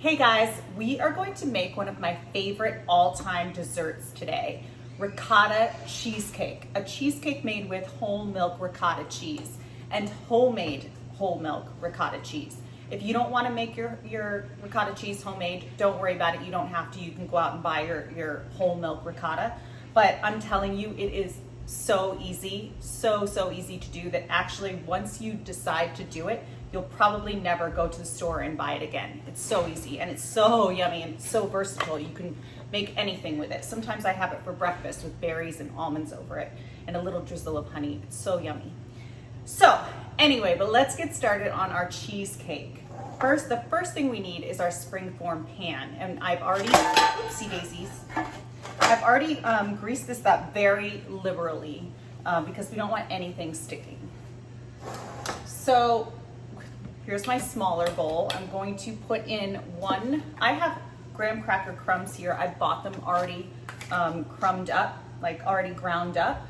Hey guys, we are going to make one of my favorite all-time desserts today, ricotta cheesecake. A cheesecake made with whole milk ricotta cheese and homemade whole milk ricotta cheese. If you don't want to make your ricotta cheese homemade, don't worry about it. You don't have to. You can go out and buy your whole milk ricotta. But I'm telling you, it is so easy, so easy to do that actually once you decide to do it, you'll probably never go to the store and buy it again. It's so easy and it's so yummy and so versatile. You can make anything with it. Sometimes I have it for breakfast with berries and almonds over it and a little drizzle of honey. It's so yummy. So anyway, but let's get started on our cheesecake. The first thing we need is our springform pan. And I've already, oopsie daisies, I've already greased this up very liberally because we don't want anything sticking. So here's my smaller bowl. I'm going to put in I have graham cracker crumbs here. I bought them already crumbed up, like already ground up.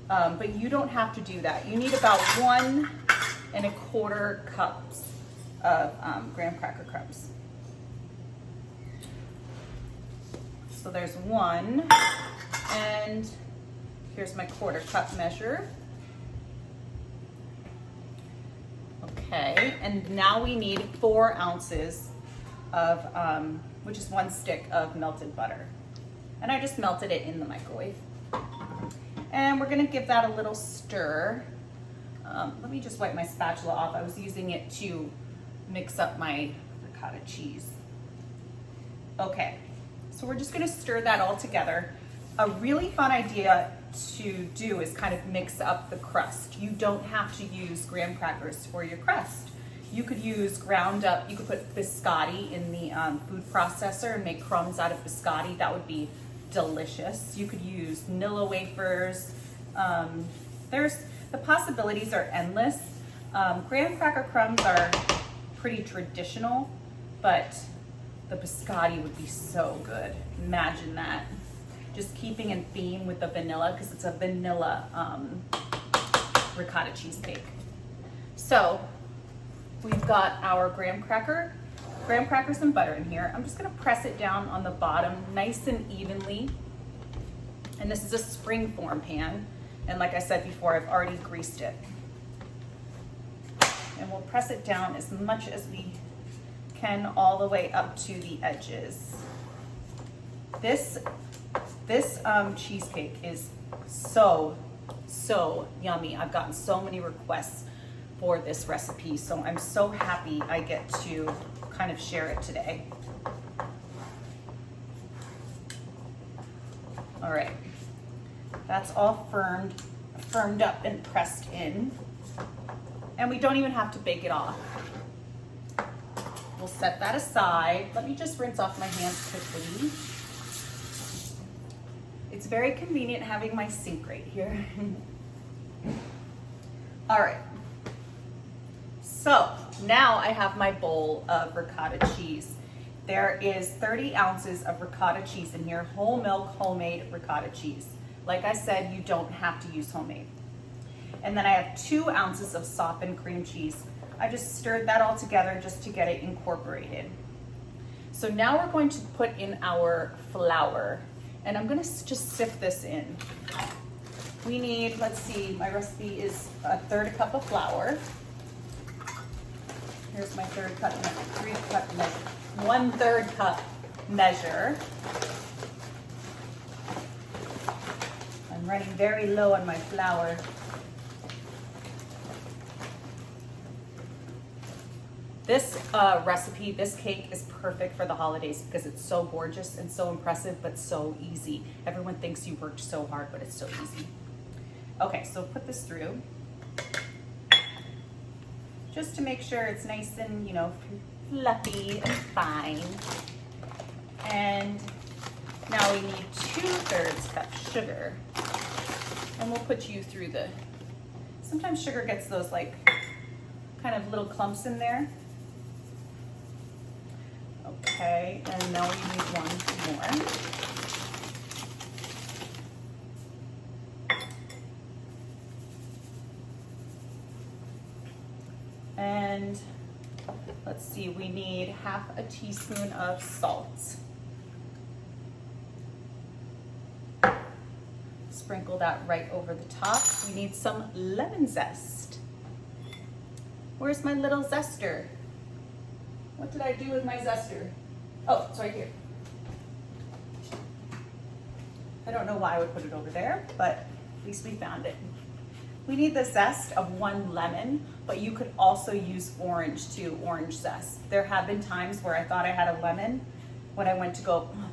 But you don't have to do that. You need about 1¼ cups of graham cracker crumbs. So there's one, and here's my 1/4 cup measure. Okay, and now we need 4 ounces of, which is 1 stick of melted butter. And I just melted it in the microwave. And we're gonna give that a little stir. Let me just wipe my spatula off. I was using it to mix up my ricotta cheese. Okay, so we're just gonna stir that all together. A really fun idea to do is kind of mix up the crust. You don't have to use graham crackers for your crust. You could use ground up, you could put biscotti in the food processor and make crumbs out of biscotti. That would be delicious. You could use Nilla wafers. The possibilities are endless. Graham cracker crumbs are pretty traditional, but the biscotti would be so good. Imagine that. Just keeping in theme with the vanilla because it's a vanilla ricotta cheesecake. So we've got our graham crackers and butter in here. I'm just gonna press it down on the bottom nice and evenly. And this is a springform pan. And like I said before, I've already greased it. And we'll press it down as much as we can all the way up to the edges. This cheesecake is so yummy. I've gotten so many requests for this recipe, so I'm so happy I get to kind of share it today. All right, that's all firmed up and pressed in, and we don't even have to bake it off. We'll set that aside. Let me just rinse off my hands quickly. It's very convenient having my sink right here. All right. So now I have my bowl of ricotta cheese. There is 30 ounces of ricotta cheese in here, whole milk, homemade ricotta cheese. Like I said, you don't have to use homemade. And then I have 2 ounces of softened cream cheese. I just stirred that all together just to get it incorporated. So now we're going to put in our flour. And I'm gonna just sift this in. We need, let's see, my recipe is 1/3 cup of flour. Here's my 1/3 cup measure. I'm running very low on my flour. This recipe, this cake is perfect for the holidays because it's so gorgeous and so impressive, but so easy. Everyone thinks you worked so hard, but it's so easy. Okay, so put this through. Just to make sure it's nice and, fluffy and fine. And now we need 2/3 cup sugar. And we'll put you through sometimes sugar gets those like kind of little clumps in there. Okay, and now we need 1 more. And let's see, we we need half a teaspoon of salt. Sprinkle that right over the top. We need some lemon zest. Where's my little zester? What did I do with my zester? Oh, it's right here. I don't know why I would put it over there, but at least we found it. We need the zest of 1 lemon, but you could also use orange too, orange zest. There have been times where I thought I had a lemon when I went to go, oh,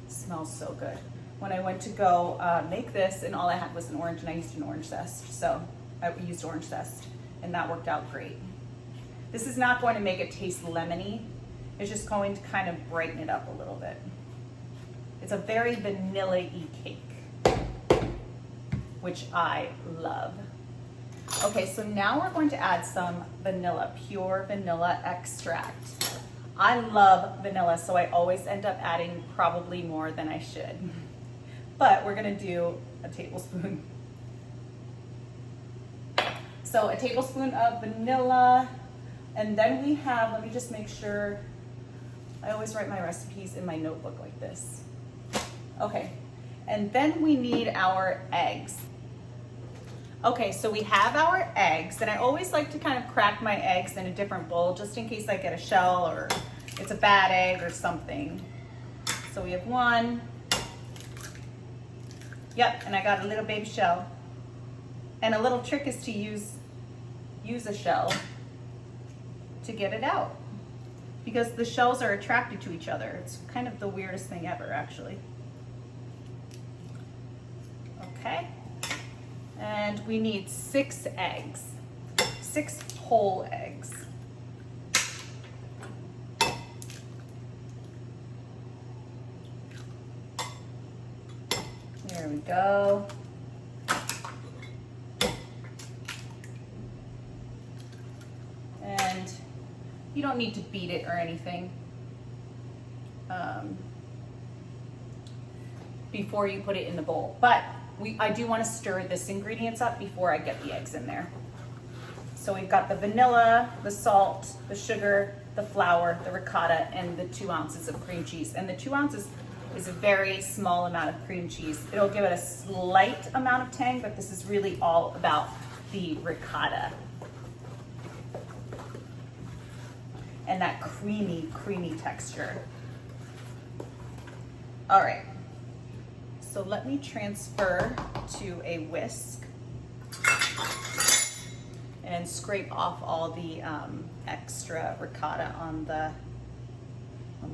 it smells so good. When I went to go make this and all I had was an orange and I used an orange zest. So I used orange zest and that worked out great. This is not going to make it taste lemony. It's just going to kind of brighten it up a little bit. It's a very vanilla-y cake, which I love. Okay, so now we're going to add some vanilla, pure vanilla extract. I love vanilla, so I always end up adding probably more than I should. But we're gonna do a tablespoon. So a tablespoon of vanilla, and then we have, let me just make sure, I always write my recipes in my notebook like this. Okay, and then we need our eggs. Okay, so we have our eggs, and I always like to kind of crack my eggs in a different bowl just in case I get a shell or it's a bad egg or something. So we have 1. Yep, and I got a little baby shell. And a little trick is to use a shell to get it out, because the shells are attracted to each other. It's kind of the weirdest thing ever, actually. Okay, and we need 6 eggs, 6 whole eggs. There we go. And you don't need to beat it or anything before you put it in the bowl. But I do want to stir this ingredients up before I get the eggs in there. So we've got the vanilla, the salt, the sugar, the flour, the ricotta, and the 2 ounces of cream cheese. And the 2 ounces is a very small amount of cream cheese. It'll give it a slight amount of tang, but this is really all about the ricotta and that creamy texture. All right, so let me transfer to a whisk and scrape off all the extra ricotta on the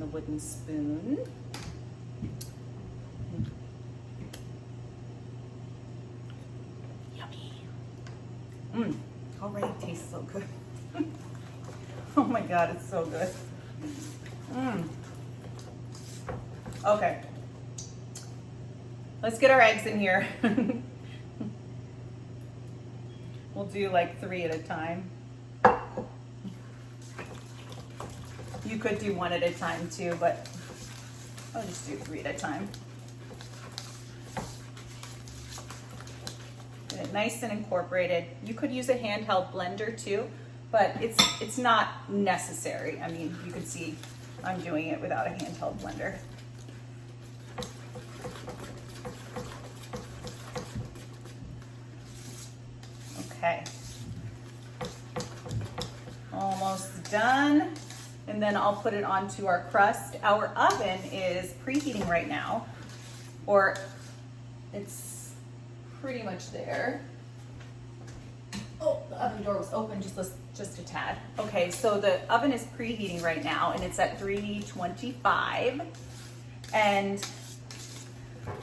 wooden spoon. Yummy. Already tastes so good. Oh my God, it's so good. Okay, let's get our eggs in here. We'll do like 3 at a time. You could do 1 at a time too, but I'll just do 3 at a time. Get it nice and incorporated. You could use a handheld blender too, but it's not necessary. I mean, you can see I'm doing it without a handheld blender. Okay, almost done. And then I'll put it onto our crust. Our oven is preheating right now, or it's pretty much there. Oh, the oven door was open just a tad. Okay, so the oven is preheating right now and it's at 325. And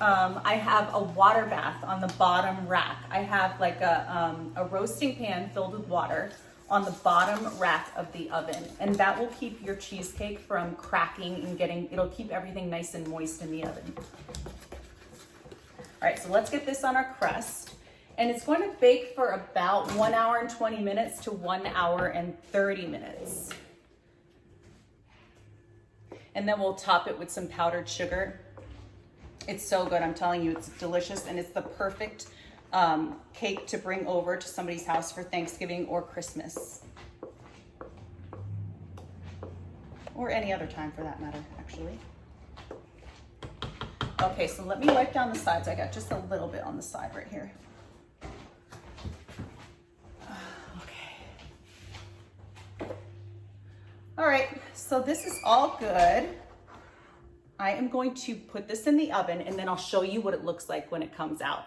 I have a water bath on the bottom rack. I have like a roasting pan filled with water on the bottom rack of the oven, and that will keep your cheesecake from cracking and it'll keep everything nice and moist in the oven. All right, so let's get this on our crust, and it's going to bake for about 1 hour and 20 minutes to 1 hour and 30 minutes. And then we'll top it with some powdered sugar. It's so good, I'm telling you, it's delicious, and it's the perfect cake to bring over to somebody's house for Thanksgiving or Christmas. or any other time for that matter, actually. Okay, so let me wipe down the sides. I got just a little bit on the side right here. Okay. All right, so this is all good. I am going to put this in the oven and then I'll show you what it looks like when it comes out.